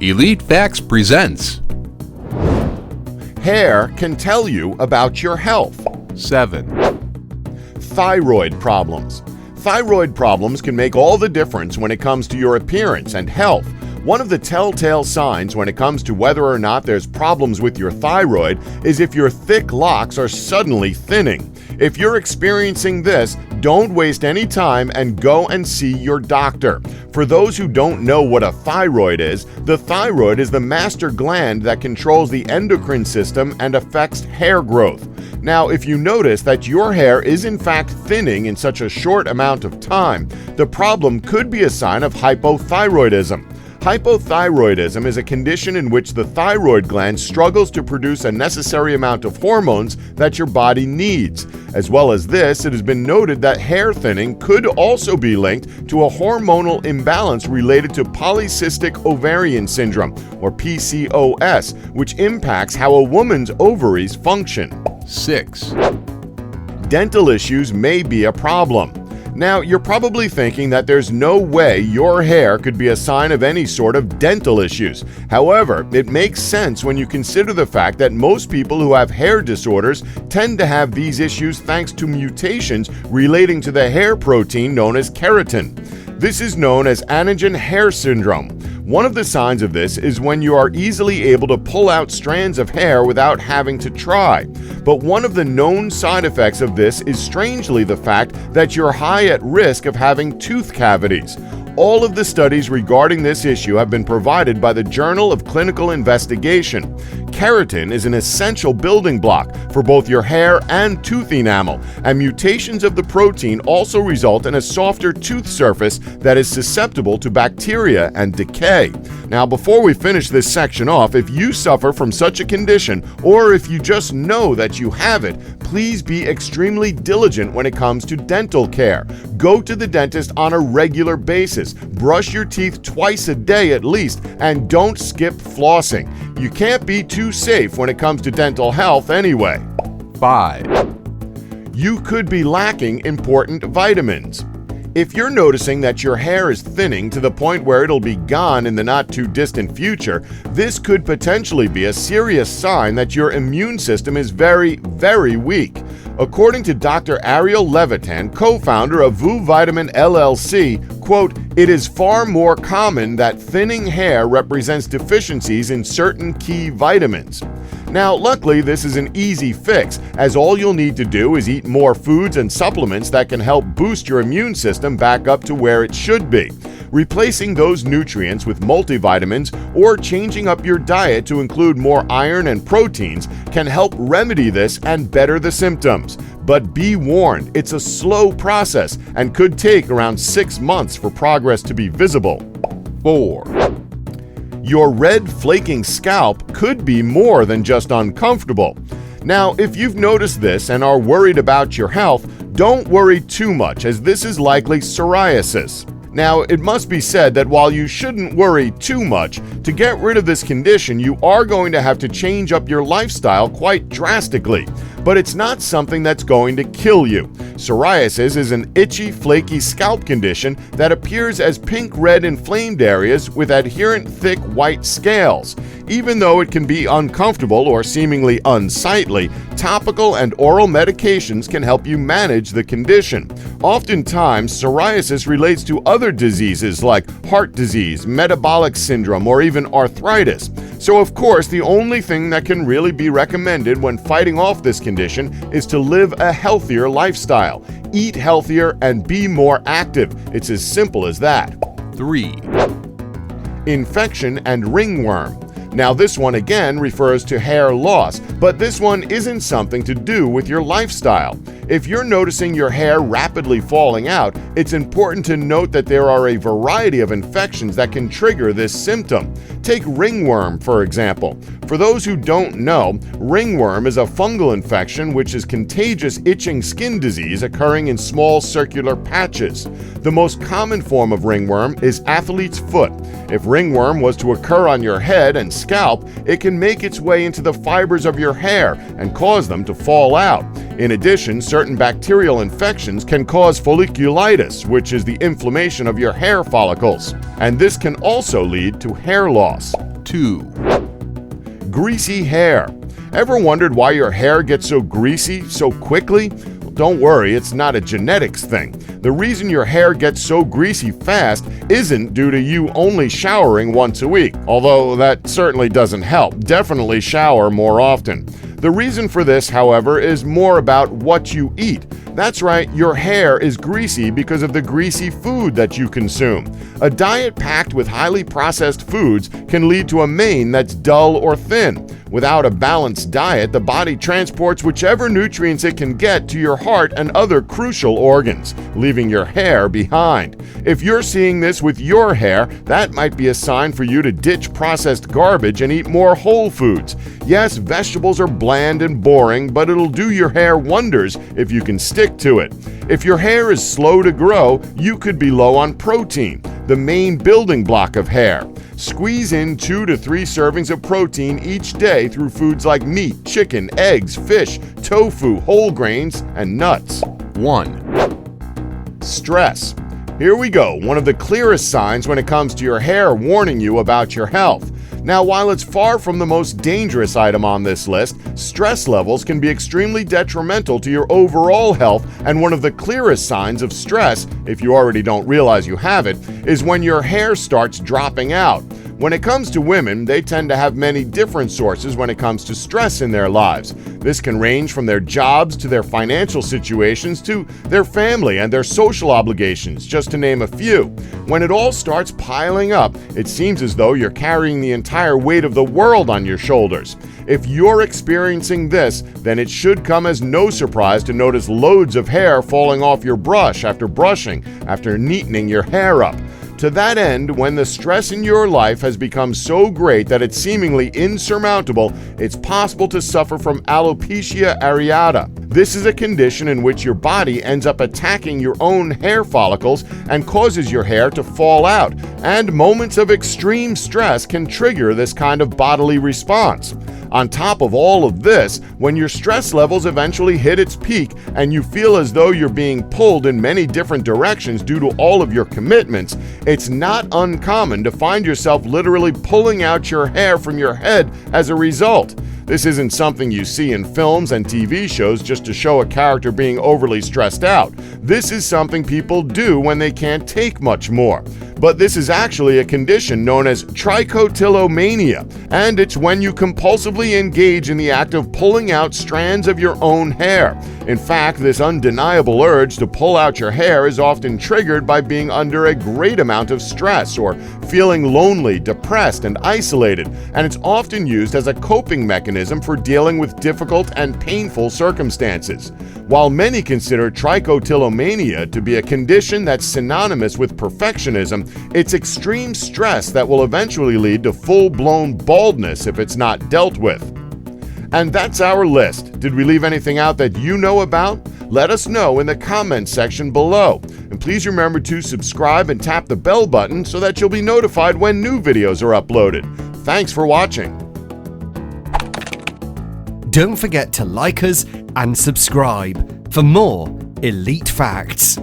Elite Facts presents Hair can tell you about your health. 7. Thyroid problems. Thyroid problems can make all the difference when it comes to your appearance and health. One of the telltale signs when it comes to whether or not there's problems with your thyroid is if your thick locks are suddenly thinning. If you're experiencing this, don't waste any time and go and see your doctor. For those who don't know what a thyroid is, the thyroid is the master gland that controls the endocrine system and affects hair growth. Now, if you notice that your hair is in fact thinning in such a short amount of time, the problem could be a sign of hypothyroidism. Hypothyroidism is a condition in which the thyroid gland struggles to produce a necessary amount of hormones that your body needs. As well as this, it has been noted that hair thinning could also be linked to a hormonal imbalance related to polycystic ovarian syndrome, or PCOS, which impacts how a woman's ovaries function. 6. Dental issues may be a problem. Now, you're probably thinking that there's no way your hair could be a sign of any sort of dental issues. However, it makes sense when you consider the fact that most people who have hair disorders tend to have these issues thanks to mutations relating to the hair protein known as keratin. This is known as anagen hair syndrome. One of the signs of this is when you are easily able to pull out strands of hair without having to try. But one of the known side effects of this is strangely the fact that you're high at risk of having tooth cavities. All of the studies regarding this issue have been provided by the Journal of Clinical Investigation. Keratin is an essential building block for both your hair and tooth enamel, and mutations of the protein also result in a softer tooth surface that is susceptible to bacteria and decay. Now, before we finish this section off, if you suffer from such a condition, or if you just know that you have it, please be extremely diligent when it comes to dental care. Go to the dentist on a regular basis. Brush your teeth twice a day at least, and don't skip flossing. You can't be too safe when it comes to dental health anyway. 5. You could be lacking important vitamins. If you're noticing that your hair is thinning to the point where it'll be gone in the not-too-distant future, this could potentially be a serious sign that your immune system is very, very weak. According to Dr. Ariel Levitan, co-founder of VU Vitamin LLC, quote, "It is far more common that thinning hair represents deficiencies in certain key vitamins." Now, luckily, this is an easy fix, as all you'll need to do is eat more foods and supplements that can help boost your immune system back up to where it should be. Replacing those nutrients with multivitamins or changing up your diet to include more iron and proteins can help remedy this and better the symptoms. But be warned, it's a slow process and could take around 6 months for progress to be visible. 4. Your red flaking scalp could be more than just uncomfortable. Now, if you've noticed this and are worried about your health, don't worry too much, as this is likely psoriasis. Now, it must be said that while you shouldn't worry too much, to get rid of this condition, you are going to have to change up your lifestyle quite drastically. But it's not something that's going to kill you. Psoriasis is an itchy, flaky scalp condition that appears as pink-red inflamed areas with adherent thick white scales. Even though it can be uncomfortable or seemingly unsightly, topical and oral medications can help you manage the condition. Oftentimes, psoriasis relates to other diseases like heart disease, metabolic syndrome, or even arthritis. So, of course, the only thing that can really be recommended when fighting off this condition is to live a healthier lifestyle. Eat healthier and be more active. It's as simple as that. 3. Infection and ringworm. Now, this one again refers to hair loss, but this one isn't something to do with your lifestyle. If you're noticing your hair rapidly falling out, it's important to note that there are a variety of infections that can trigger this symptom. Take ringworm, for example. For those who don't know, ringworm is a fungal infection which is contagious itching skin disease occurring in small circular patches. The most common form of ringworm is athlete's foot. If ringworm was to occur on your head and scalp, it can make its way into the fibers of your hair and cause them to fall out. In addition, certain bacterial infections can cause folliculitis, which is the inflammation of your hair follicles, and this can also lead to hair loss. 2. Greasy hair. Ever wondered why your hair gets so greasy so quickly? Well, don't worry, it's not a genetics thing. The reason your hair gets so greasy fast isn't due to you only showering once a week, although that certainly doesn't help. Definitely shower more often. The reason for this, however, is more about what you eat. That's right, your hair is greasy because of the greasy food that you consume. A diet packed with highly processed foods can lead to a mane that's dull or thin. Without a balanced diet, the body transports whichever nutrients it can get to your heart and other crucial organs, leaving your hair behind. If you're seeing this with your hair, that might be a sign for you to ditch processed garbage and eat more whole foods. Yes, vegetables are bland and boring, but it'll do your hair wonders if you can stick to it. If your hair is slow to grow, you could be low on protein, the main building block of hair. Squeeze in 2 to 3 servings of protein each day through foods like meat, chicken, eggs, fish, tofu, whole grains, and nuts. 1. Stress. Here we go, one of the clearest signs when it comes to your hair warning you about your health. Now, while it's far from the most dangerous item on this list, stress levels can be extremely detrimental to your overall health, and one of the clearest signs of stress, if you already don't realize you have it, is when your hair starts dropping out. When it comes to women, they tend to have many different sources when it comes to stress in their lives. This can range from their jobs to their financial situations to their family and their social obligations, just to name a few. When it all starts piling up, it seems as though you're carrying the entire weight of the world on your shoulders. If you're experiencing this, then it should come as no surprise to notice loads of hair falling off your brush after brushing, after neatening your hair up. To that end, when the stress in your life has become so great that it's seemingly insurmountable, it's possible to suffer from alopecia areata. This is a condition in which your body ends up attacking your own hair follicles and causes your hair to fall out, and moments of extreme stress can trigger this kind of bodily response. On top of all of this, when your stress levels eventually hit its peak and you feel as though you're being pulled in many different directions due to all of your commitments, it's not uncommon to find yourself literally pulling out your hair from your head as a result. This isn't something you see in films and TV shows just to show a character being overly stressed out. This is something people do when they can't take much more. But this is actually a condition known as trichotillomania, and it's when you compulsively engage in the act of pulling out strands of your own hair. In fact, this undeniable urge to pull out your hair is often triggered by being under a great amount of stress or feeling lonely, depressed, and isolated, and it's often used as a coping mechanism for dealing with difficult and painful circumstances. While many consider trichotillomania to be a condition that's synonymous with perfectionism, it's extreme stress that will eventually lead to full-blown baldness if it's not dealt with. And that's our list. Did we leave anything out that you know about? Let us know in the comments section below. And please remember to subscribe and tap the bell button so that you'll be notified when new videos are uploaded. Thanks for watching. Don't forget to like us and subscribe for more elite facts.